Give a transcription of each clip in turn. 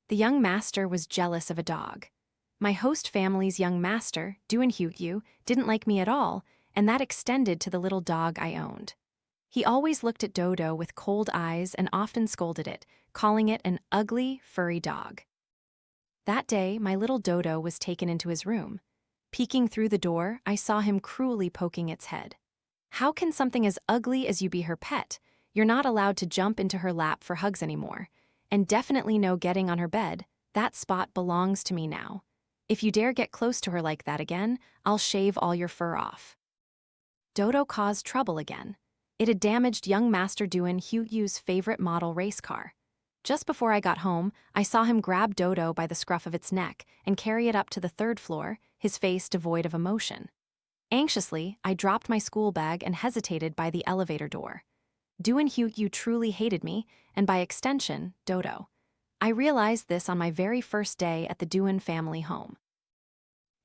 The young master was jealous of a dog. My host family's young master, Duan Huaiyu, didn't like me at all, and that extended to the little dog I owned. He always looked at Dodo with cold eyes and often scolded it, calling it an ugly, furry dog. That day, my little Dodo was taken into his room. Peeking through the door, I saw him cruelly poking its head. How can something as ugly as you be her pet? You're not allowed to jump into her lap for hugs anymore. And definitely no getting on her bed. That spot belongs to me now. If you dare get close to her like that again, I'll shave all your fur off. Dodo caused trouble again. It had damaged young Master Duan Huaiyu's favorite model race car. Just before I got home, I saw him grab Dodo by the scruff of its neck and carry it up to the third floor, his face devoid of emotion. Anxiously, I dropped my school bag and hesitated by the elevator door. Duan Huaiyu truly hated me, and by extension, Dodo. I realized this on my very first day at the Duan family home.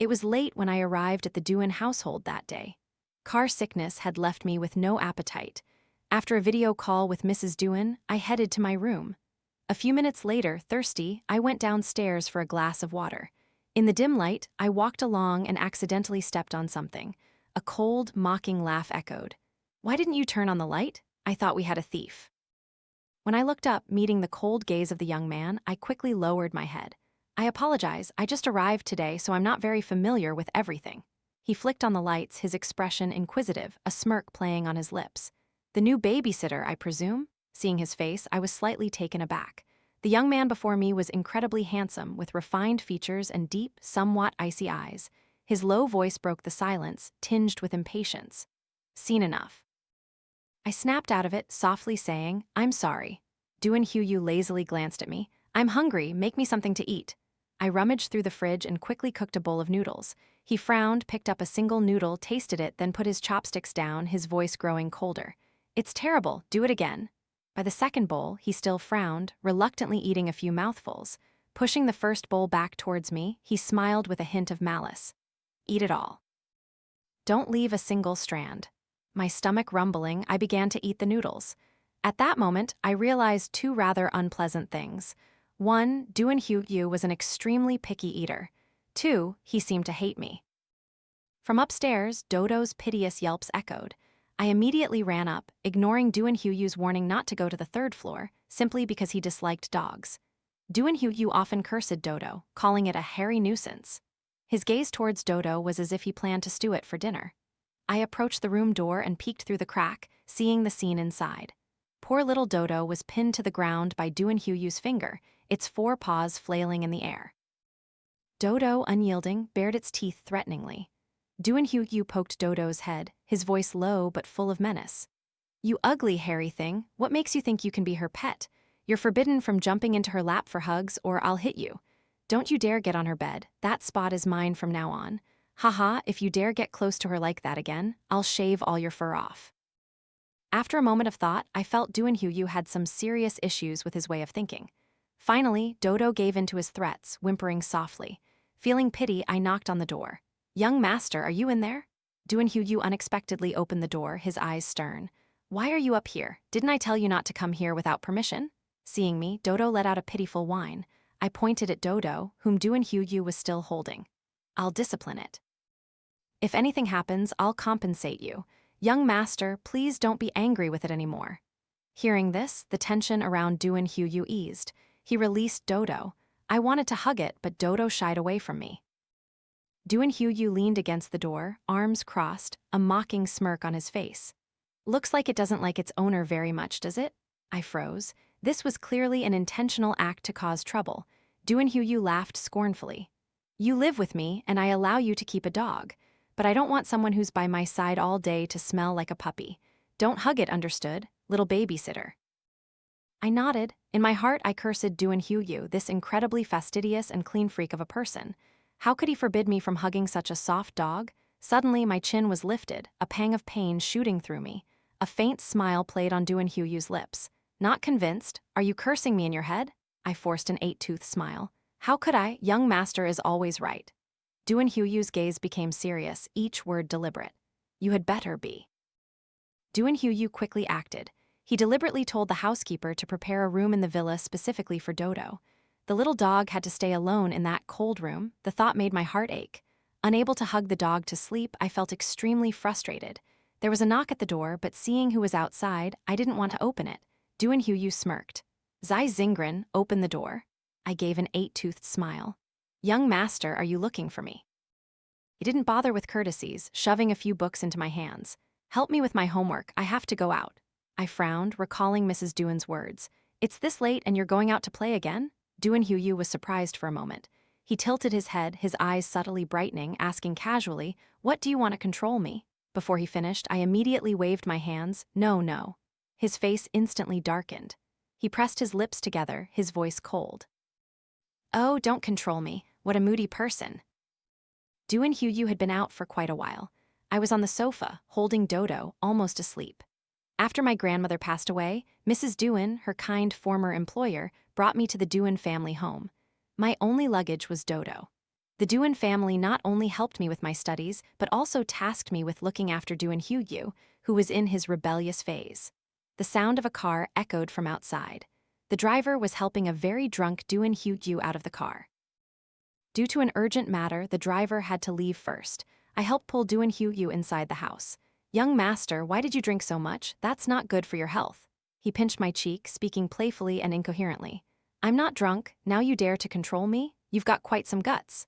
It was late when I arrived at the Duan household that day. Car sickness had left me with no appetite. After a video call with Mrs. Duan, I headed to my room. A few minutes later, thirsty, I went downstairs for a glass of water. In the dim light, I walked along and accidentally stepped on something. A cold, mocking laugh echoed. "Why didn't you turn on the light? I thought we had a thief." When I looked up, meeting the cold gaze of the young man, I quickly lowered my head. "I apologize, I just arrived today, so I'm not very familiar with everything." He flicked on the lights, his expression inquisitive, a smirk playing on his lips. "The new babysitter, I presume?" Seeing his face, I was slightly taken aback. The young man before me was incredibly handsome, with refined features and deep, somewhat icy eyes. His low voice broke the silence, tinged with impatience. "Seen enough." I snapped out of it, softly saying, "I'm sorry." Duan Huaiyu lazily glanced at me. "I'm hungry, make me something to eat." I rummaged through the fridge and quickly cooked a bowl of noodles. He frowned, picked up a single noodle, tasted it, then put his chopsticks down, his voice growing colder. "It's terrible, do it again." By the second bowl, he still frowned, reluctantly eating a few mouthfuls. Pushing the first bowl back towards me, he smiled with a hint of malice. "Eat it all. Don't leave a single strand." My stomach rumbling, I began to eat the noodles. At that moment, I realized two rather unpleasant things. One, Duan Huaiyu was an extremely picky eater. Two, he seemed to hate me. From upstairs, Dodo's piteous yelps echoed. I immediately ran up, ignoring Duan Huaiyu's warning not to go to the third floor, simply because he disliked dogs. Duan Huaiyu often cursed Dodo, calling it a hairy nuisance. His gaze towards Dodo was as if he planned to stew it for dinner. I approached the room door and peeked through the crack, seeing the scene inside. Poor little Dodo was pinned to the ground by Duan Huaiyu's finger, its four paws flailing in the air. Dodo, unyielding, bared its teeth threateningly. Duan Huaiyu poked Dodo's head, his voice low but full of menace. "You ugly, hairy thing, what makes you think you can be her pet? You're forbidden from jumping into her lap for hugs, or I'll hit you. Don't you dare get on her bed, that spot is mine from now on. Haha, if you dare get close to her like that again, I'll shave all your fur off." After a moment of thought, I felt Duan Huaiyu had some serious issues with his way of thinking. Finally, Dodo gave in to his threats, whimpering softly. Feeling pity, I knocked on the door. "Young master, are you in there?" Duan Huaiyu unexpectedly opened the door, his eyes stern. "Why are you up here? Didn't I tell you not to come here without permission?" Seeing me, Dodo let out a pitiful whine. I pointed at Dodo, whom Duan Huaiyu was still holding. "I'll discipline it. If anything happens, I'll compensate you. Young master, please don't be angry with it anymore." Hearing this, the tension around Duan Huaiyu eased. He released Dodo. I wanted to hug it, but Dodo shied away from me. Duan Huaiyu leaned against the door, arms crossed, a mocking smirk on his face. "Looks like it doesn't like its owner very much, does it?" I froze. This was clearly an intentional act to cause trouble. Duan Huaiyu laughed scornfully. "You live with me, and I allow you to keep a dog. But I don't want someone who's by my side all day to smell like a puppy. Don't hug it, understood, little babysitter." I nodded. In my heart, I cursed Duan Huaiyu, this incredibly fastidious and clean freak of a person. How could he forbid me from hugging such a soft dog? Suddenly, my chin was lifted, a pang of pain shooting through me. A faint smile played on Duan Huaiyu's lips. "Not convinced? Are you cursing me in your head?" I forced an 8-tooth smile. "How could I? Young master is always right." Duan Huaiyu's gaze became serious, each word deliberate. "You had better be." Duan Huaiyu quickly acted. He deliberately told the housekeeper to prepare a room in the villa specifically for Dodo. The little dog had to stay alone in that cold room. The thought made my heart ache. Unable to hug the dog to sleep, I felt extremely frustrated. There was a knock at the door, but seeing who was outside, I didn't want to open it. Duan Huaiyu smirked. Zai Zingren, open the door. I gave an 8-toothed smile. Young master, are you looking for me? He didn't bother with courtesies, shoving a few books into my hands. Help me with my homework, I have to go out. I frowned, recalling Mrs. Duan's words. It's this late and you're going out to play again? Duan Huaiyu was surprised for a moment. He tilted his head, his eyes subtly brightening, asking casually, what do you want to control me? Before he finished, I immediately waved my hands, no, no. His face instantly darkened. He pressed his lips together, his voice cold. Oh, don't control me, what a moody person. Duan Huaiyu had been out for quite a while. I was on the sofa, holding Dodo, almost asleep. After my grandmother passed away, Mrs. Duan, her kind former employer, brought me to the Duan family home. My only luggage was Dodo. The Duan family not only helped me with my studies, but also tasked me with looking after Duan Huaiyu, who was in his rebellious phase. The sound of a car echoed from outside. The driver was helping a very drunk Duan Huaiyu out of the car. Due to an urgent matter, the driver had to leave first. I helped pull Duan Huaiyu inside the house. Young master, why did you drink so much? That's not good for your health. He pinched my cheek, speaking playfully and incoherently. I'm not drunk, now you dare to control me? You've got quite some guts.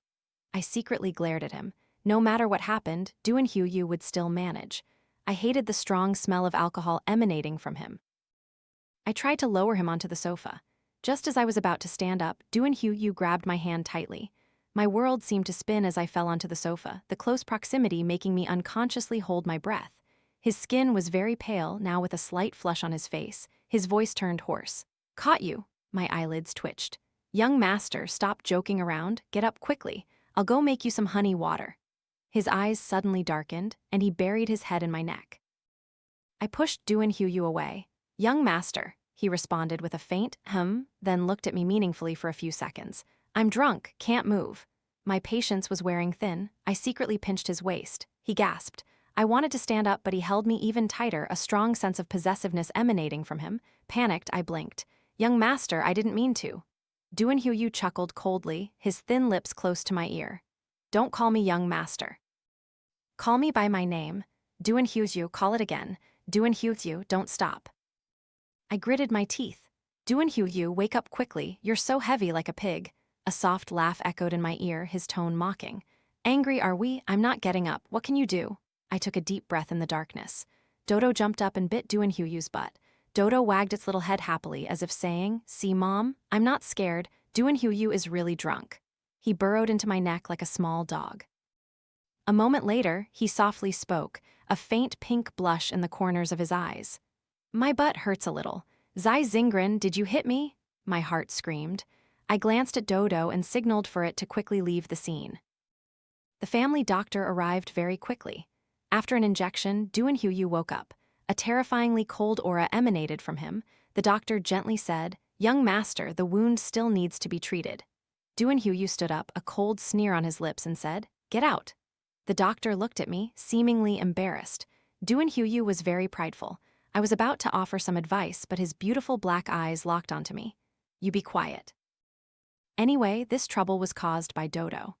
I secretly glared at him. No matter what happened, Duan Huaiyu would still manage. I hated the strong smell of alcohol emanating from him. I tried to lower him onto the sofa. Just as I was about to stand up, Duan Huaiyu grabbed my hand tightly. My world seemed to spin as I fell onto the sofa, the close proximity making me unconsciously hold my breath. His skin was very pale, now with a slight flush on his face. His voice turned hoarse. Caught you. My eyelids twitched. Young master, stop joking around, get up quickly. I'll go make you some honey water. His eyes suddenly darkened, and he buried his head in my neck. I pushed Duan Huaiyu away. Young master, he responded with a faint then looked at me meaningfully for a few seconds. I'm drunk, can't move. My patience was wearing thin. I secretly pinched his waist. He gasped. I wanted to stand up, but he held me even tighter, a strong sense of possessiveness emanating from him. Panicked, I blinked. Young master, I didn't mean to. Duan Huaiyu chuckled coldly, his thin lips close to my ear. Don't call me young master. Call me by my name. Duan Huaiyu, call it again. Duan Huaiyu, don't stop. I gritted my teeth. Duan Huaiyu, wake up quickly, you're so heavy like a pig. A soft laugh echoed in my ear, his tone mocking. Angry are we? I'm not getting up, what can you do? I took a deep breath in the darkness. Dodo jumped up and bit Duan Huaiyu's butt. Dodo wagged its little head happily, as if saying, see, Mom, I'm not scared, Duan Huaiyu is really drunk. He burrowed into my neck like a small dog. A moment later, he softly spoke, a faint pink blush in the corners of his eyes. My butt hurts a little. Zai Zingren, did you hit me? My heart screamed. I glanced at Dodo and signaled for it to quickly leave the scene. The family doctor arrived very quickly. After an injection, Duan Huaiyu woke up. A terrifyingly cold aura emanated from him. The doctor gently said, Young master, the wound still needs to be treated. Duan Huaiyu stood up, a cold sneer on his lips, and said, Get out. The doctor looked at me, seemingly embarrassed. Duan Huaiyu was very prideful. I was about to offer some advice, but his beautiful black eyes locked onto me. You be quiet. Anyway, this trouble was caused by Dodo.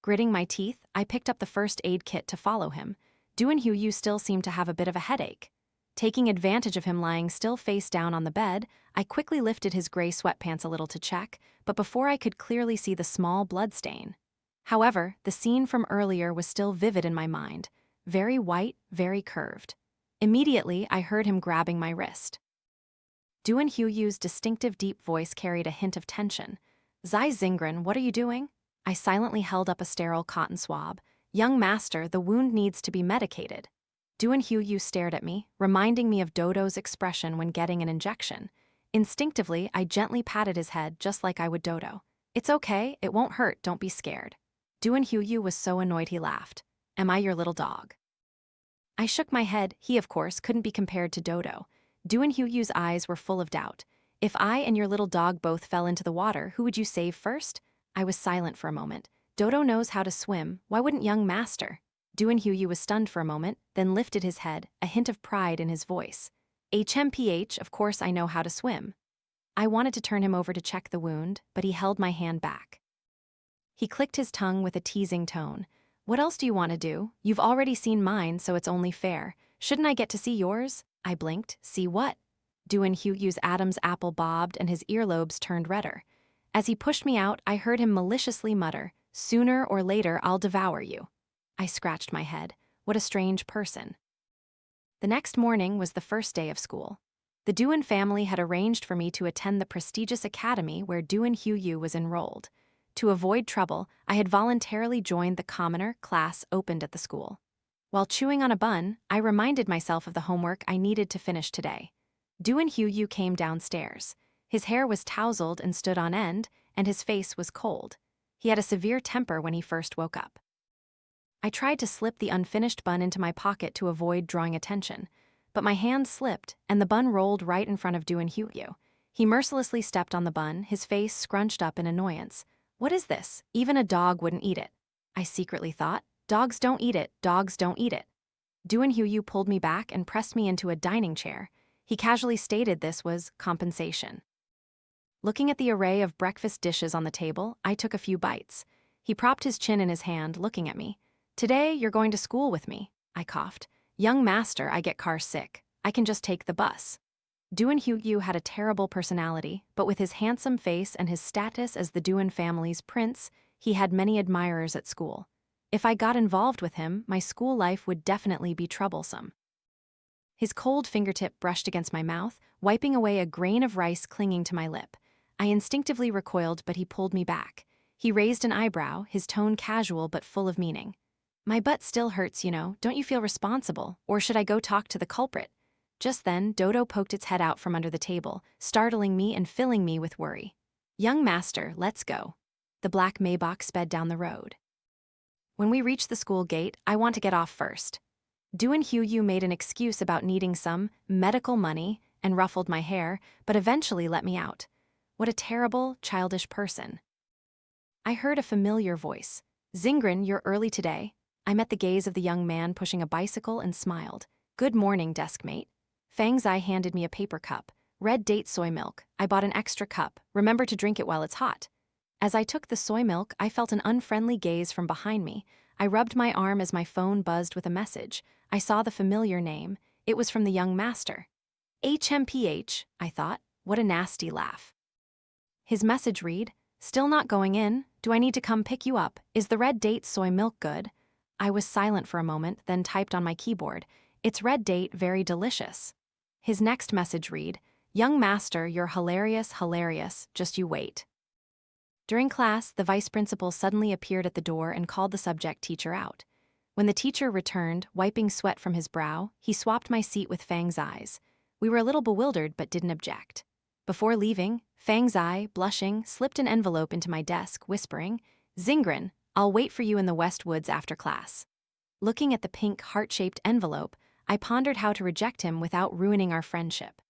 Gritting my teeth, I picked up the first aid kit to follow him. Duan Huaiyu still seemed to have a bit of a headache. Taking advantage of him lying still face down on the bed, I quickly lifted his gray sweatpants a little to check, but before I could clearly see the small blood stain. However, the scene from earlier was still vivid in my mind. Very white, very curved. Immediately, I heard him grabbing my wrist. Duan Huaiyu's distinctive deep voice carried a hint of tension. Zai Zingren, what are you doing? I silently held up a sterile cotton swab. Young master, the wound needs to be medicated. Duan Huaiyu stared at me, reminding me of Dodo's expression when getting an injection. Instinctively, I gently patted his head just like I would Dodo. It's okay, it won't hurt, don't be scared. Duan Huaiyu was so annoyed he laughed. Am I your little dog? I shook my head. He, of course, couldn't be compared to Dodo. Duan Huaiyu's eyes were full of doubt. If I and your little dog both fell into the water, who would you save first? I was silent for a moment. Dodo knows how to swim, why wouldn't young master? Duan Huaiyu was stunned for a moment, then lifted his head, a hint of pride in his voice. HMPH, of course I know how to swim. I wanted to turn him over to check the wound, but he held my hand back. He clicked his tongue with a teasing tone. What else do you want to do? You've already seen mine, so it's only fair. Shouldn't I get to see yours? I blinked. See what? Duan Huaiyu's Adam's apple bobbed and his earlobes turned redder. As he pushed me out, I heard him maliciously mutter, "Sooner or later, I'll devour you." I scratched my head. What a strange person. The next morning was the first day of school. The Duan family had arranged for me to attend the prestigious academy where Duan Huaiyu was enrolled. To avoid trouble, I had voluntarily joined the commoner class opened at the school. While chewing on a bun, I reminded myself of the homework I needed to finish today. Duan Huaiyu came downstairs. His hair was tousled and stood on end, and his face was cold. He had a severe temper when he first woke up. I tried to slip the unfinished bun into my pocket to avoid drawing attention, but my hand slipped, and the bun rolled right in front of Duan Huaiyu. He mercilessly stepped on the bun, his face scrunched up in annoyance. What is this? Even a dog wouldn't eat it. I secretly thought, dogs don't eat it, dogs don't eat it. Duan Huaiyu pulled me back and pressed me into a dining chair. He casually stated this was compensation. Looking at the array of breakfast dishes on the table, I took a few bites. He propped his chin in his hand, looking at me. Today, you're going to school with me, I coughed. Young master, I get car sick. I can just take the bus. Duan Huaiyu had a terrible personality, but with his handsome face and his status as the Duan family's prince, he had many admirers at school. If I got involved with him, my school life would definitely be troublesome. His cold fingertip brushed against my mouth, wiping away a grain of rice clinging to my lip. I instinctively recoiled, but he pulled me back. He raised an eyebrow, his tone casual but full of meaning. My butt still hurts, you know. Don't you feel responsible? Or should I go talk to the culprit? Just then, Dodo poked its head out from under the table, startling me and filling me with worry. Young master, let's go. The black Maybach sped down the road. When we reached the school gate, I want to get off first. Duan Huaiyu made an excuse about needing some medical money and ruffled my hair, but eventually let me out. What a terrible, childish person. I heard a familiar voice. Zingren, you're early today. I met the gaze of the young man pushing a bicycle and smiled. Good morning, deskmate. Fang Zai handed me a paper cup. Red date soy milk. I bought an extra cup. Remember to drink it while it's hot. As I took the soy milk, I felt an unfriendly gaze from behind me. I rubbed my arm as my phone buzzed with a message. I saw the familiar name. It was from the young master. HMPH, I thought. What a nasty laugh. His message read, still not going in? Do I need to come pick you up? Is the red date soy milk good? I was silent for a moment, then typed on my keyboard. It's red date, very delicious. His next message read, young master, you're hilarious, hilarious, just you wait. During class, the vice principal suddenly appeared at the door and called the subject teacher out. When the teacher returned, wiping sweat from his brow, he swapped my seat with Fang Zai's. We were a little bewildered but didn't object. Before leaving, Fang Zai, blushing, slipped an envelope into my desk, whispering, Zingren, I'll wait for you in the West Woods after class. Looking at the pink heart-shaped envelope, I pondered how to reject him without ruining our friendship.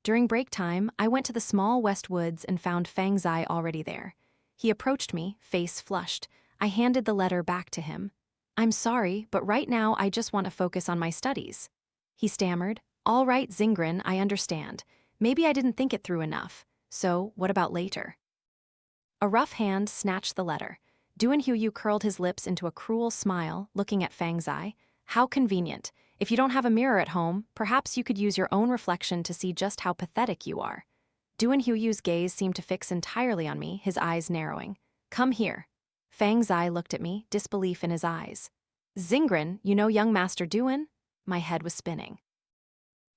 During break time, I went to the small West Woods and found Fang Zai already there. He approached me, face flushed. I handed the letter back to him. I'm sorry, but right now I just want to focus on my studies. He stammered, all right, Zingren, I understand. Maybe I didn't think it through enough. So, what about later? A rough hand snatched the letter. Duan Huaiyu curled his lips into a cruel smile, looking at Fang Zai. How convenient. If you don't have a mirror at home, perhaps you could use your own reflection to see just how pathetic you are. Duan Huaiyu's gaze seemed to fix entirely on me, his eyes narrowing. Come here. Fang Zai looked at me, disbelief in his eyes. Zingren, you know young Master Duan? My head was spinning.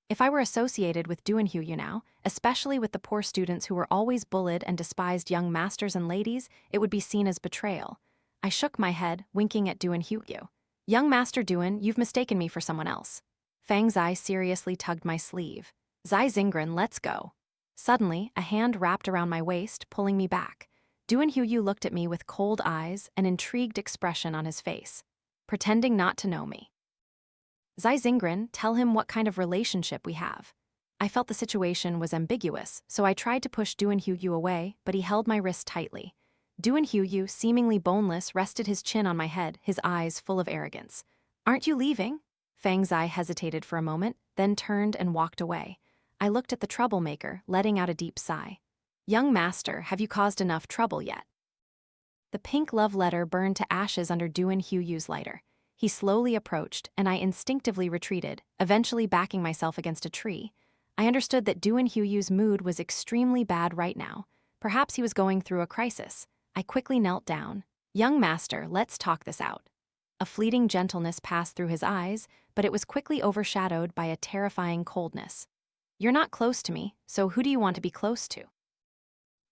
If I were associated with Duan Huaiyu now, especially with the poor students who were always bullied and despised young masters and ladies, it would be seen as betrayal. I shook my head, winking at Duan Huaiyu. Young Master Duan, you've mistaken me for someone else. Fang Zai seriously tugged my sleeve. Zai Zingren, let's go. Suddenly, a hand wrapped around my waist, pulling me back. Duan Huaiyu looked at me with cold eyes, an intrigued expression on his face, pretending not to know me. Zai Zingren, tell him what kind of relationship we have. I felt the situation was ambiguous, so I tried to push Duan Huaiyu away, but he held my wrist tightly. Duan Huaiyu, seemingly boneless, rested his chin on my head, his eyes full of arrogance. Aren't you leaving? Fang Zai hesitated for a moment, then turned and walked away. I looked at the troublemaker, letting out a deep sigh. Young master, have you caused enough trouble yet? The pink love letter burned to ashes under Duan Huaiyu's lighter. He slowly approached, and I instinctively retreated, eventually backing myself against a tree. I understood that Duan Huaiyu's mood was extremely bad right now. Perhaps he was going through a crisis. I quickly knelt down. Young master, let's talk this out. A fleeting gentleness passed through his eyes, but it was quickly overshadowed by a terrifying coldness. You're not close to me, so who do you want to be close to?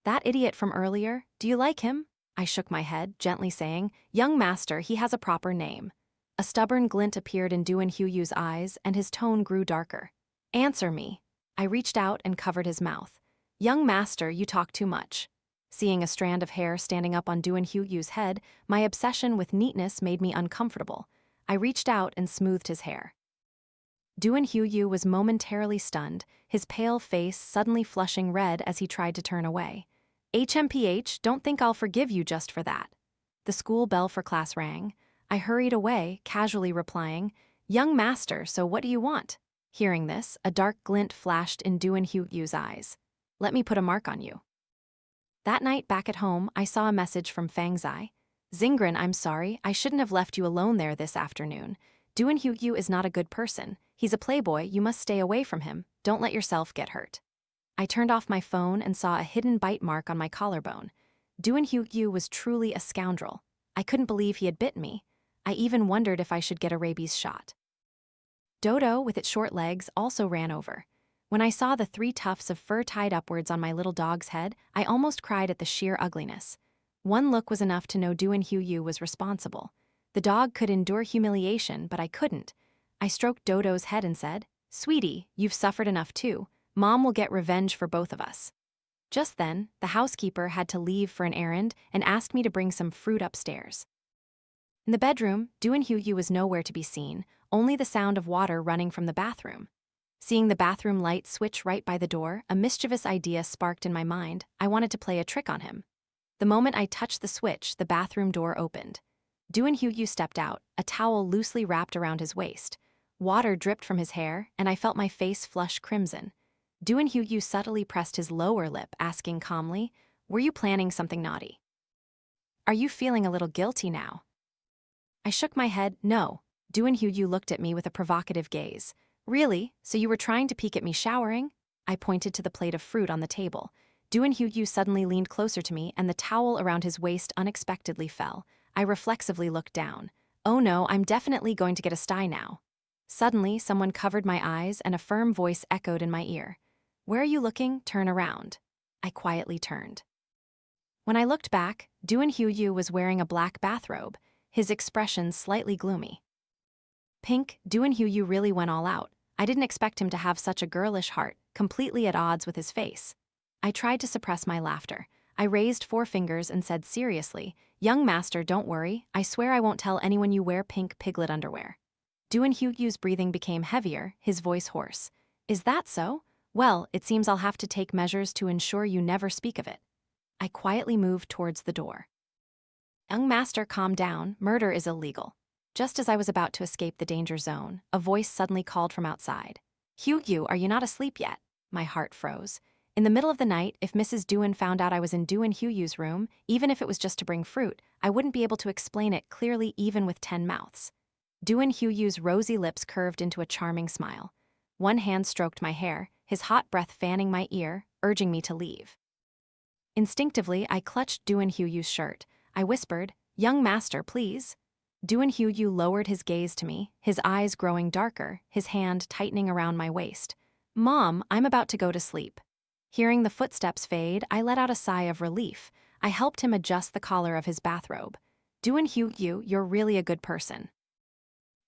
That idiot from earlier, do you like him? I shook my head, gently saying, Young master, he has a proper name. A stubborn glint appeared in Duan Huaiyu's eyes, and his tone grew darker. Answer me. I reached out and covered his mouth. Young master, you talk too much. Seeing a strand of hair standing up on Duan Huaiyu's head, my obsession with neatness made me uncomfortable. I reached out and smoothed his hair. Duan Huaiyu was momentarily stunned, his pale face suddenly flushing red as he tried to turn away. HMPH, don't think I'll forgive you just for that. The school bell for class rang. I hurried away, casually replying, Young master, so what do you want? Hearing this, a dark glint flashed in Duan Huaiyu's eyes. Let me put a mark on you. That night back at home, I saw a message from Fang Zai. Zingren, I'm sorry, I shouldn't have left you alone there this afternoon. Duan Huaiyu is not a good person. He's a playboy, you must stay away from him. Don't let yourself get hurt. I turned off my phone and saw a hidden bite mark on my collarbone. Duan Huaiyu was truly a scoundrel. I couldn't believe he had bitten me. I even wondered if I should get a rabies shot. Dodo, with its short legs, also ran over. When I saw the 3 tufts of fur tied upwards on my little dog's head, I almost cried at the sheer ugliness. One look was enough to know Duan Huaiyu was responsible. The dog could endure humiliation, but I couldn't. I stroked Dodo's head and said, Sweetie, you've suffered enough too. Mom will get revenge for both of us. Just then, the housekeeper had to leave for an errand and asked me to bring some fruit upstairs. In the bedroom, Duan Huaiyu was nowhere to be seen, only the sound of water running from the bathroom. Seeing the bathroom light switch right by the door, a mischievous idea sparked in my mind. I wanted to play a trick on him. The moment I touched the switch, the bathroom door opened. Duan Huaiyu stepped out, a towel loosely wrapped around his waist. Water dripped from his hair, and I felt my face flush crimson. Duan Huaiyu subtly pressed his lower lip, asking calmly, Were you planning something naughty? Are you feeling a little guilty now? I shook my head, no. Duan Huaiyu looked at me with a provocative gaze. Really? So you were trying to peek at me showering? I pointed to the plate of fruit on the table. Duan Huaiyu suddenly leaned closer to me, and the towel around his waist unexpectedly fell. I reflexively looked down. Oh no, I'm definitely going to get a sty now. Suddenly, someone covered my eyes and a firm voice echoed in my ear. Where are you looking? Turn around. I quietly turned. When I looked back, Duan Huaiyu was wearing a black bathrobe, his expression slightly gloomy. Pink, Duan Huaiyu really went all out. I didn't expect him to have such a girlish heart, completely at odds with his face. I tried to suppress my laughter. I raised 4 fingers and said seriously, Young master, don't worry. I swear I won't tell anyone you wear pink piglet underwear. Duan Huaiyu's breathing became heavier, his voice hoarse. Is that so? Well, it seems I'll have to take measures to ensure you never speak of it. I quietly moved towards the door. Young master, calm down. Murder is illegal. Just as I was about to escape the danger zone, a voice suddenly called from outside. Huaiyu, are you not asleep yet? My heart froze. In the middle of the night, if Mrs. Duan found out I was in Duan Huaiyu's room, even if it was just to bring fruit, I wouldn't be able to explain it clearly even with 10 mouths. Duan Huaiyu's rosy lips curved into a charming smile. One hand stroked my hair, his hot breath fanning my ear, urging me to leave. Instinctively, I clutched Duan Huaiyu's shirt. I whispered, Young master, please. Duan Huaiyu lowered his gaze to me, his eyes growing darker, his hand tightening around my waist. Mom, I'm about to go to sleep. Hearing the footsteps fade, I let out a sigh of relief. I helped him adjust the collar of his bathrobe. Duan Huaiyu, you're really a good person.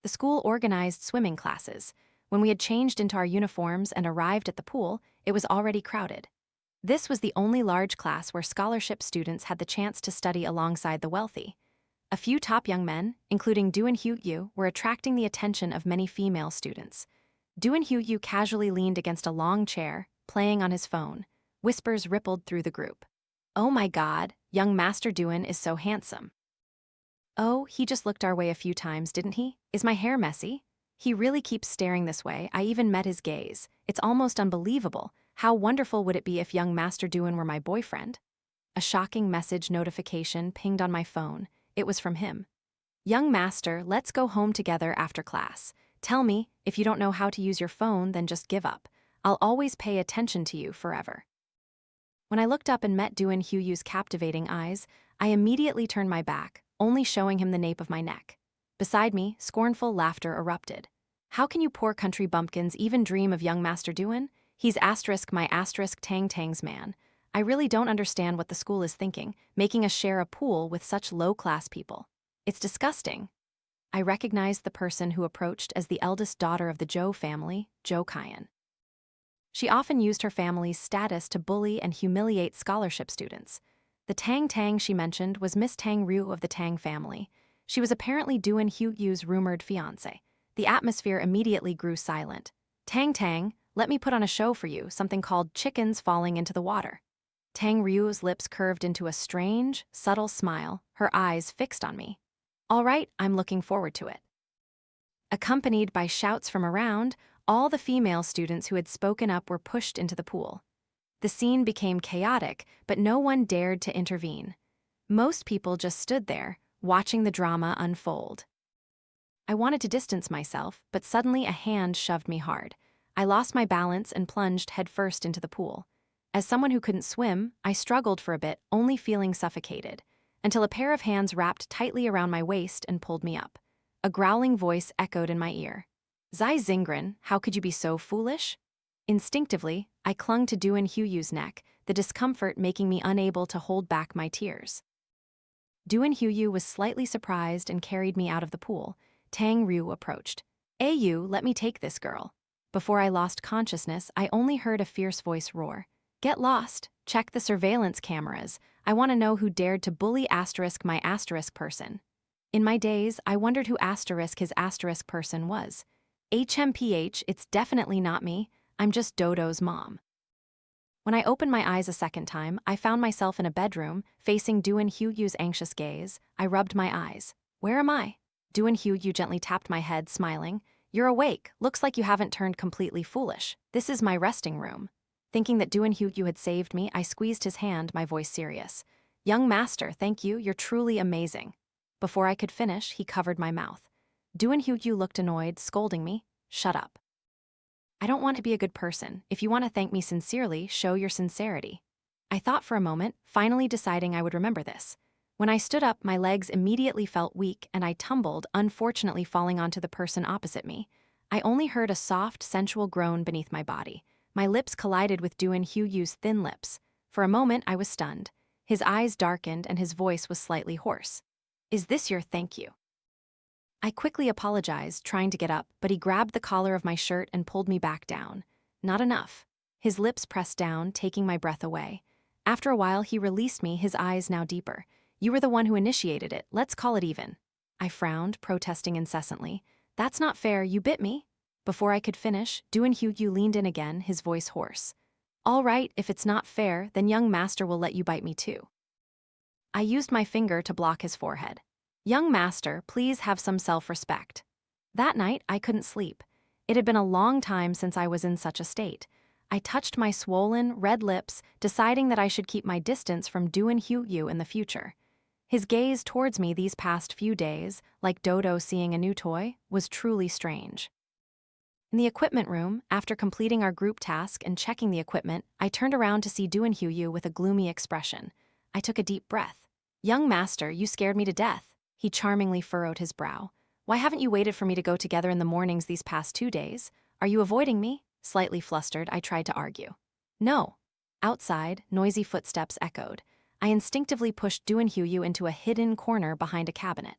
The school organized swimming classes. When we had changed into our uniforms and arrived at the pool, it was already crowded. This was the only large class where scholarship students had the chance to study alongside the wealthy. A few top young men, including Duan Huaiyu, were attracting the attention of many female students. Duan Huaiyu casually leaned against a long chair, playing on his phone. Whispers rippled through the group. Oh my God, young Master Duan is so handsome. Oh, he just looked our way a few times, didn't he? Is my hair messy? He really keeps staring this way. I even met his gaze. It's almost unbelievable. How wonderful would it be if young Master Duan were my boyfriend? A shocking message notification pinged on my phone. It was from him. Young Master, let's go home together after class. Tell me, if you don't know how to use your phone, then just give up. I'll always pay attention to you forever. When I looked up and met Duan Huayu's captivating eyes, I immediately turned my back, only showing him the nape of my neck. Beside me, scornful laughter erupted. How can you poor country bumpkins even dream of young Master Duan? He's my Tang Tang's man. I really don't understand what the school is thinking, making us share a pool with such low-class people. It's disgusting. I recognized the person who approached as the eldest daughter of the Zhou family, Zhou Kaiyan. She often used her family's status to bully and humiliate scholarship students. The Tang Tang she mentioned was Miss Tang Ryu of the Tang family. She was apparently Duan Huayu's rumored fiancé. The atmosphere immediately grew silent. Tang, let me put on a show for you, something called chickens falling into the water. Tang Ryu's lips curved into a strange, subtle smile, her eyes fixed on me. All right, I'm looking forward to it. Accompanied by shouts from around, all the female students who had spoken up were pushed into the pool. The scene became chaotic, but no one dared to intervene. Most people just stood there, watching the drama unfold. I wanted to distance myself, but suddenly a hand shoved me hard. I lost my balance and plunged headfirst into the pool. As someone who couldn't swim, I struggled for a bit, only feeling suffocated, until a pair of hands wrapped tightly around my waist and pulled me up. A growling voice echoed in my ear. Zai Zingren, how could you be so foolish? Instinctively, I clung to Duan Huayu's neck, the discomfort making me unable to hold back my tears. Duan Huaiyu was slightly surprised and carried me out of the pool. Tang Ryu approached. Ayu, let me take this girl. Before I lost consciousness, I only heard a fierce voice roar. Get lost. Check the surveillance cameras. I want to know who dared to bully my person. In my days, I wondered who his person was. HMPH, it's definitely not me. I'm just Dodo's mom. When I opened my eyes a second time, I found myself in a bedroom, facing Duan Huayu's anxious gaze. I rubbed my eyes. Where am I? Duan Huaiyu gently tapped my head, smiling. You're awake. Looks like you haven't turned completely foolish. This is my resting room. Thinking that Duan Huaiyu had saved me, I squeezed his hand, my voice serious. Young master, thank you. You're truly amazing. Before I could finish, he covered my mouth. Duan Huaiyu looked annoyed, scolding me. Shut up. I don't want to be a good person. If you want to thank me sincerely, show your sincerity. I thought for a moment, finally deciding I would remember this. When I stood up, my legs immediately felt weak and I tumbled, unfortunately falling onto the person opposite me. I only heard a soft, sensual groan beneath my body. My lips collided with Duan Huayu's thin lips. For a moment, I was stunned. His eyes darkened and his voice was slightly hoarse. Is this your thank you? I quickly apologized, trying to get up, but he grabbed the collar of my shirt and pulled me back down. Not enough. His lips pressed down, taking my breath away. After a while, he released me, his eyes now deeper. You were the one who initiated it. Let's call it even. I frowned, protesting incessantly. That's not fair. You bit me. Before I could finish, Duan Huaiyu leaned in again, his voice hoarse. All right, if it's not fair, then young master will let you bite me too. I used my finger to block his forehead. Young master, please have some self-respect. That night, I couldn't sleep. It had been a long time since I was in such a state. I touched my swollen, red lips, deciding that I should keep my distance from Duan Huaiyu in the future. His gaze towards me these past few days, like Dodo seeing a new toy, was truly strange. In the equipment room, after completing our group task and checking the equipment, I turned around to see Duan Huaiyu with a gloomy expression. I took a deep breath. Young master, you scared me to death. He charmingly furrowed his brow. Why haven't you waited for me to go together in the mornings these past 2 days? Are you avoiding me? Slightly flustered, I tried to argue. No. Outside, noisy footsteps echoed. I instinctively pushed Duan Huaiyu into a hidden corner behind a cabinet.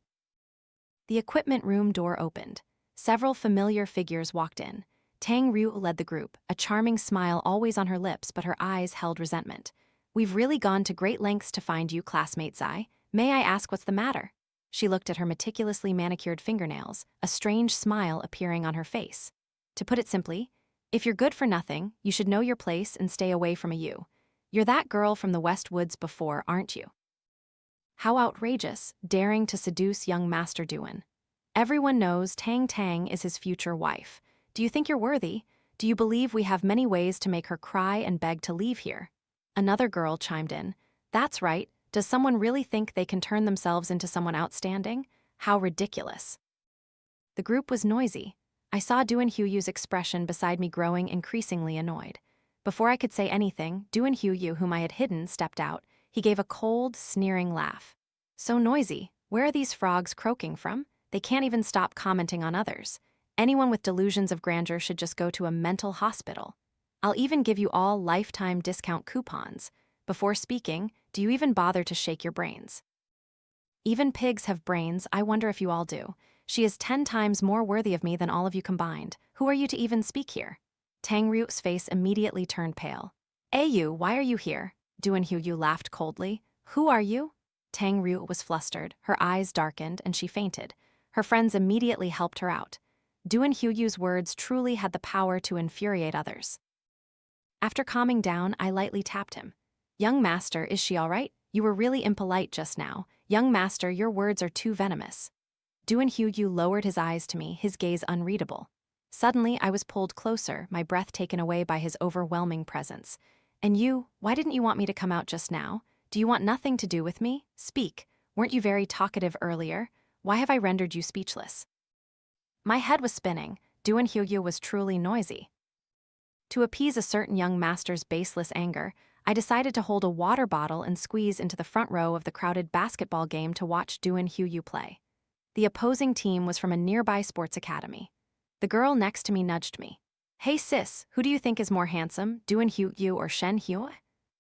The equipment room door opened. Several familiar figures walked in. Tang Ryu led the group, a charming smile always on her lips, but her eyes held resentment. We've really gone to great lengths to find you, classmate Zai. May I ask what's the matter? She looked at her meticulously manicured fingernails, a strange smile appearing on her face. To put it simply, if you're good for nothing, you should know your place and stay away from a you. You're that girl from the West Woods before, aren't you? How outrageous, daring to seduce young Master Duan. Everyone knows Tang Tang is his future wife. Do you think you're worthy? Do you believe we have many ways to make her cry and beg to leave here? Another girl chimed in. That's right. Does someone really think they can turn themselves into someone outstanding? How ridiculous. The group was noisy. I saw Duan Huiyu's expression beside me growing increasingly annoyed. Before I could say anything, Duan Huiyu, whom I had hidden, stepped out. He gave a cold, sneering laugh. So noisy. Where are these frogs croaking from? They can't even stop commenting on others. Anyone with delusions of grandeur should just go to a mental hospital. I'll even give you all lifetime discount coupons. Before speaking, do you even bother to shake your brains? Even pigs have brains, I wonder if you all do. She is 10 times more worthy of me than all of you combined. Who are you to even speak here? Tang Ryu's face immediately turned pale. Ayu, why are you here? Duan Huiyu laughed coldly. Who are you? Tang Ryu was flustered, her eyes darkened, and she fainted. Her friends immediately helped her out. Duan Huiyu's words truly had the power to infuriate others. After calming down, I lightly tapped him. Young master, is she all right? You were really impolite just now. Young master, your words are too venomous. Duan Huiyu lowered his eyes to me, his gaze unreadable. Suddenly, I was pulled closer, my breath taken away by his overwhelming presence. And you, why didn't you want me to come out just now? Do you want nothing to do with me? Speak. Weren't you very talkative earlier? Why have I rendered you speechless? My head was spinning. Duan Huiyu was truly noisy. To appease a certain young master's baseless anger, I decided to hold a water bottle and squeeze into the front row of the crowded basketball game to watch Duan Huiyu play. The opposing team was from a nearby sports academy. The girl next to me nudged me. Hey sis, who do you think is more handsome, Duan Huiyu or Shen Huo?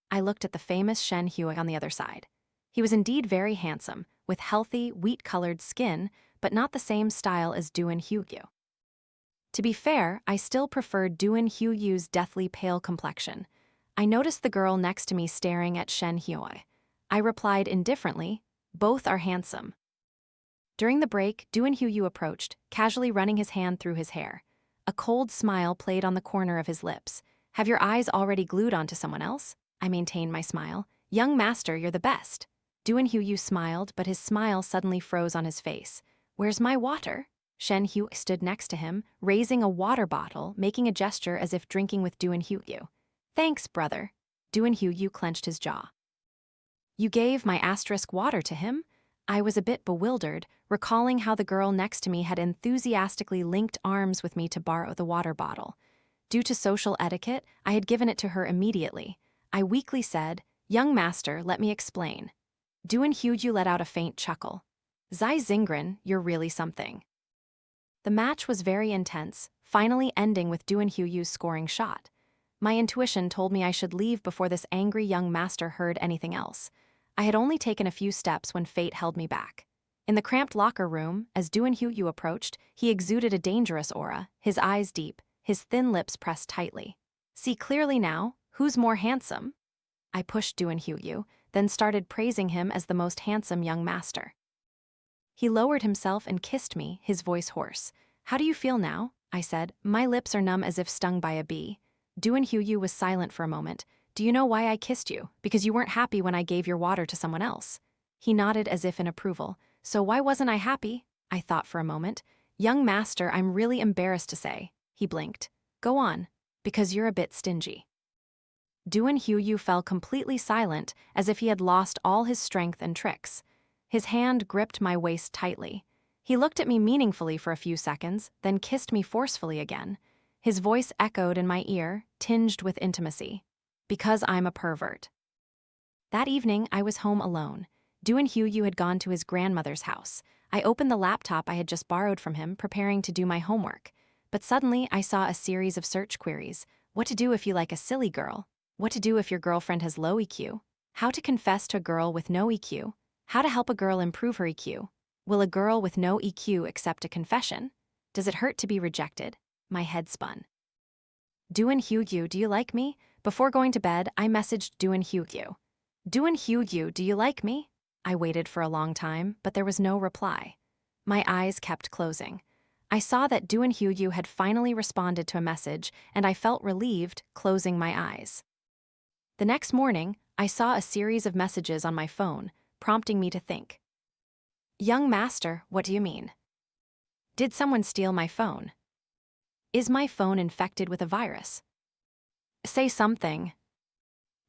I looked at the famous Shen Huo on the other side. He was indeed very handsome, with healthy, wheat-colored skin, but not the same style as Duan Huiyu. To be fair, I still preferred Duan Huiyu's deathly pale complexion. I noticed the girl next to me staring at Shen Huo. I replied indifferently, both are handsome. During the break, Duan Huiyu approached, casually running his hand through his hair. A cold smile played on the corner of his lips. Have your eyes already glued onto someone else? I maintained my smile. Young master, you're the best. Duan Huiyu smiled, but his smile suddenly froze on his face. Where's my water? Shen Huo stood next to him, raising a water bottle, making a gesture as if drinking with Duan Huiyu. Thanks, brother. Duan Huiyu clenched his jaw. You gave my asterisk water to him? I was a bit bewildered, recalling how the girl next to me had enthusiastically linked arms with me to borrow the water bottle. Due to social etiquette, I had given it to her immediately. I weakly said, Young master, let me explain. Duan Huiyu let out a faint chuckle. Zai Zingren, you're really something. The match was very intense, finally ending with Duan Huiyu scoring shot. My intuition told me I should leave before this angry young master heard anything else. I had only taken a few steps when fate held me back. In the cramped locker room, as Duan Huiyu approached, he exuded a dangerous aura, his eyes deep, his thin lips pressed tightly. See clearly now, who's more handsome? I pushed Duan Huiyu, then started praising him as the most handsome young master. He lowered himself and kissed me, his voice hoarse. How do you feel now? I said. My lips are numb as if stung by a bee. Duan Huiyu was silent for a moment. Do you know why I kissed you? Because you weren't happy when I gave your water to someone else. He nodded as if in approval. So why wasn't I happy? I thought for a moment. Young master, I'm really embarrassed to say. He blinked. Go on. Because you're a bit stingy. Duan Huiyu fell completely silent, as if he had lost all his strength and tricks. His hand gripped my waist tightly. He looked at me meaningfully for a few seconds, then kissed me forcefully again. His voice echoed in my ear, tinged with intimacy. Because I'm a pervert. That evening, I was home alone. Duan Huiyu had gone to his grandmother's house. I opened the laptop I had just borrowed from him, preparing to do my homework. But suddenly, I saw a series of search queries. What to do if you like a silly girl? What to do if your girlfriend has low EQ? How to confess to a girl with no EQ? How to help a girl improve her EQ? Will a girl with no EQ accept a confession? Does it hurt to be rejected? My head spun. Duan Huiyu, do you like me? Before going to bed, I messaged Duan Huiyu. Duan Huiyu, do you like me? I waited for a long time, but there was no reply. My eyes kept closing. I saw that Duan Huiyu had finally responded to a message, and I felt relieved, closing my eyes. The next morning, I saw a series of messages on my phone, prompting me to think. Young master, what do you mean? Did someone steal my phone? Is my phone infected with a virus? Say something.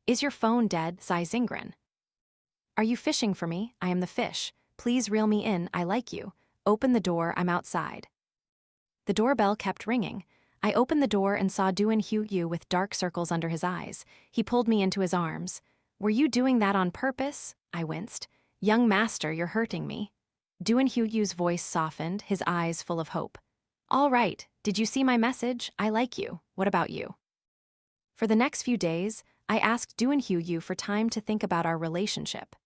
Is your phone dead, Zai Zingren? Are you fishing for me? I am the fish. Please reel me in, I like you. Open the door, I'm outside. The doorbell kept ringing. I opened the door and saw Duan Huaiyu with dark circles under his eyes. He pulled me into his arms. Were you doing that on purpose? I winced. Young master, you're hurting me. Duan Huaiyu's voice softened, his eyes full of hope. All right, did you see my message? I like you. What about you? For the next few days, I asked Duan Huaiyu for time to think about our relationship.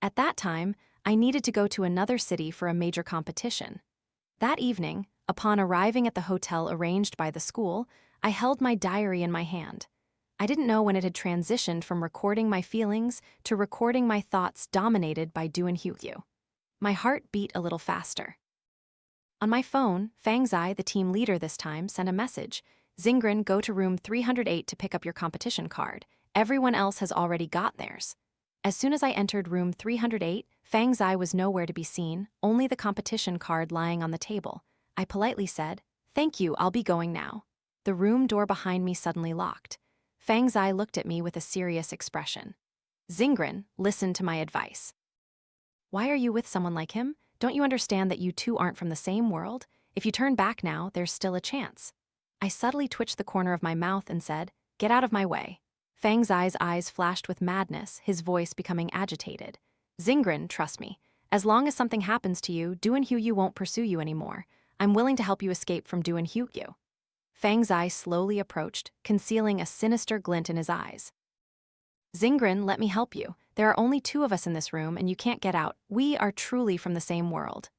At that time, I needed to go to another city for a major competition. That evening, upon arriving at the hotel arranged by the school, I held my diary in my hand. I didn't know when it had transitioned from recording my feelings to recording my thoughts dominated by Duan Huaiyu. My heart beat a little faster. On my phone, Fang Zai, the team leader this time, sent a message. Zingren, go to room 308 to pick up your competition card. Everyone else has already got theirs. As soon as I entered room 308, Fang Zai was nowhere to be seen, only the competition card lying on the table. I politely said, "Thank you, I'll be going now." The room door behind me suddenly locked. Fang Zai looked at me with a serious expression. Zingren, listen to my advice. Why are you with someone like him? Don't you understand that you two aren't from the same world? If you turn back now, there's still a chance. I subtly twitched the corner of my mouth and said, "Get out of my way." Fang Zai's eyes flashed with madness, his voice becoming agitated. Zingren, trust me. As long as something happens to you, Duan Huaiyu won't pursue you anymore. I'm willing to help you escape from Duan Huaiyu. Fang Zai slowly approached, concealing a sinister glint in his eyes. Zingren, let me help you. There are only two of us in this room and you can't get out. We are truly from the same world.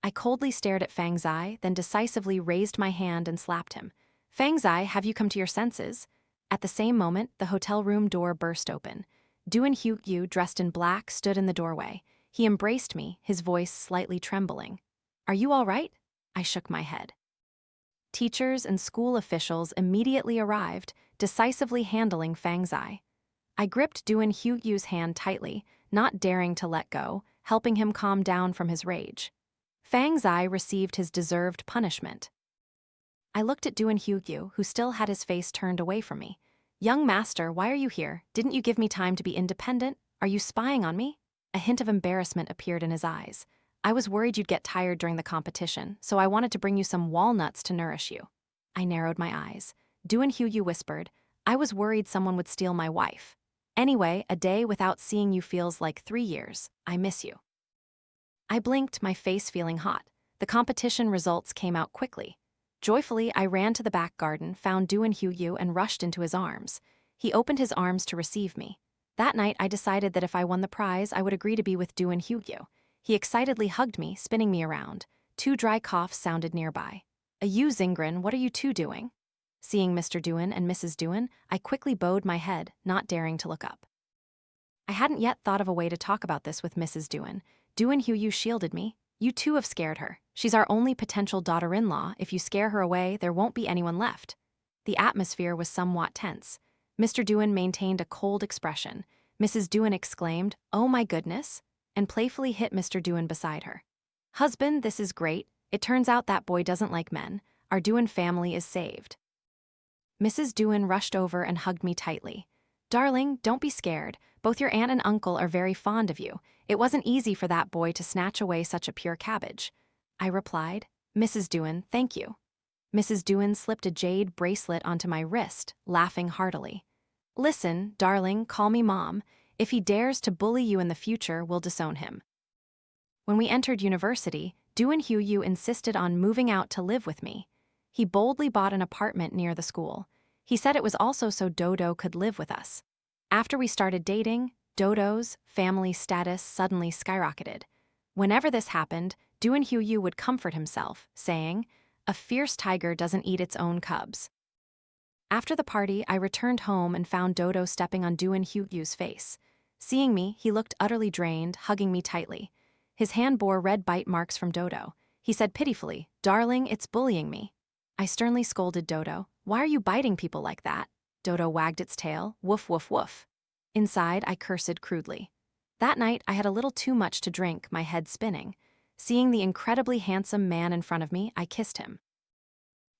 I coldly stared at Fang Zai, then decisively raised my hand and slapped him. Fang Zai, have you come to your senses? At the same moment, the hotel room door burst open. Duan Huaiyu, dressed in black, stood in the doorway. He embraced me, his voice slightly trembling. Are you all right? I shook my head. Teachers and school officials immediately arrived, decisively handling Fang Zai. I gripped Duan Huaiyu's hand tightly, not daring to let go, helping him calm down from his rage. Fang Zai received his deserved punishment. I looked at Duan Huaiyu, who still had his face turned away from me. Young master, why are you here? Didn't you give me time to be independent? Are you spying on me? A hint of embarrassment appeared in his eyes. I was worried you'd get tired during the competition, so I wanted to bring you some walnuts to nourish you. I narrowed my eyes. Duan Huaiyu whispered, I was worried someone would steal my wife. Anyway, a day without seeing you feels like 3 years. I miss you. I blinked, my face feeling hot. The competition results came out quickly. Joyfully, I ran to the back garden, found Duan Huaiyu, and rushed into his arms. He opened his arms to receive me. That night, I decided that if I won the prize, I would agree to be with Duan Huaiyu. He excitedly hugged me, spinning me around. 2 dry coughs sounded nearby. You, Zingren, what are you two doing? Seeing Mr. Duan and Mrs. Duan, I quickly bowed my head, not daring to look up. I hadn't yet thought of a way to talk about this with Mrs. Duan. Duan Huaiyu shielded me. You too have scared her. She's our only potential daughter-in-law. If you scare her away, there won't be anyone left. The atmosphere was somewhat tense. Mr. Duan maintained a cold expression. Mrs. Duan exclaimed, "Oh my goodness," and playfully hit Mr. Duan beside her. Husband, this is great. It turns out that boy doesn't like men. Our Duan family is saved. Mrs. Duan rushed over and hugged me tightly. Darling, don't be scared. Both your aunt and uncle are very fond of you. It wasn't easy for that boy to snatch away such a pure cabbage. I replied, Mrs. Duan, thank you. Mrs. Duan slipped a jade bracelet onto my wrist, laughing heartily. Listen, darling, call me Mom. If he dares to bully you in the future, we'll disown him. When we entered university, Duan Huaiyu insisted on moving out to live with me. He boldly bought an apartment near the school. He said it was also so Dodo could live with us. After we started dating, Dodo's family status suddenly skyrocketed. Whenever this happened, Duan Huaiyu would comfort himself, saying, "A fierce tiger doesn't eat its own cubs." After the party, I returned home and found Dodo stepping on Duan Huaiyu's face. Seeing me, he looked utterly drained, hugging me tightly. His hand bore red bite marks from Dodo. He said pitifully, "Darling, it's bullying me." I sternly scolded Dodo. "Why are you biting people like that?" Dodo wagged its tail, woof woof woof. Inside, I cursed crudely. That night, I had a little too much to drink, my head spinning. Seeing the incredibly handsome man in front of me, I kissed him.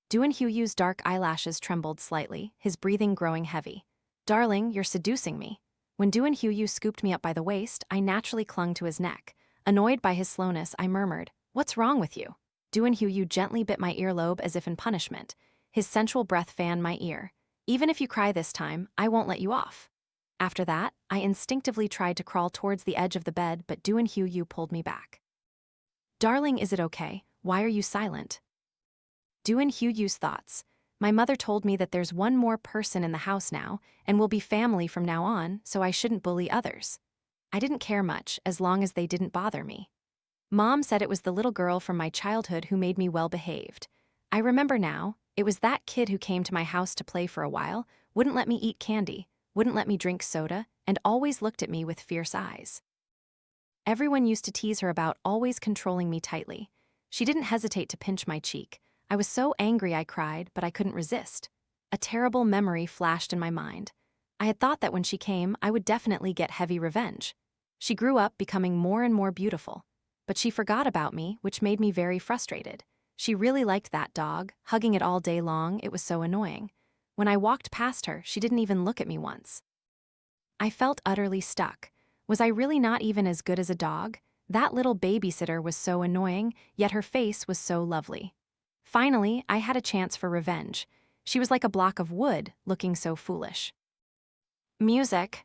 Duan Huaiyu's dark eyelashes trembled slightly, his breathing growing heavy. "Darling, you're seducing me." When Duan Huaiyu scooped me up by the waist, I naturally clung to his neck. Annoyed by his slowness, I murmured, "What's wrong with you?" Duan Huaiyu gently bit my earlobe as if in punishment. His sensual breath fanned my ear. "Even if you cry this time, I won't let you off." After that, I instinctively tried to crawl towards the edge of the bed, but Duan Huaiyu pulled me back. "Darling, is it okay? Why are you silent?" Duan Huaiyu's thoughts. "My mother told me that there's one more person in the house now, and we'll be family from now on, so I shouldn't bully others." I didn't care much, as long as they didn't bother me. Mom said it was the little girl from my childhood who made me well-behaved. I remember now, it was that kid who came to my house to play for a while, wouldn't let me eat candy, wouldn't let me drink soda, and always looked at me with fierce eyes. Everyone used to tease her about always controlling me tightly. She didn't hesitate to pinch my cheek. I was so angry I cried, but I couldn't resist. A terrible memory flashed in my mind. I had thought that when she came, I would definitely get heavy revenge. She grew up, becoming more and more beautiful. But she forgot about me, which made me very frustrated. She really liked that dog, hugging it all day long. It was so annoying. When I walked past her, she didn't even look at me once. I felt utterly stuck. Was I really not even as good as a dog? That little babysitter was so annoying, yet her face was so lovely. Finally, I had a chance for revenge. She was like a block of wood, looking so foolish. Music.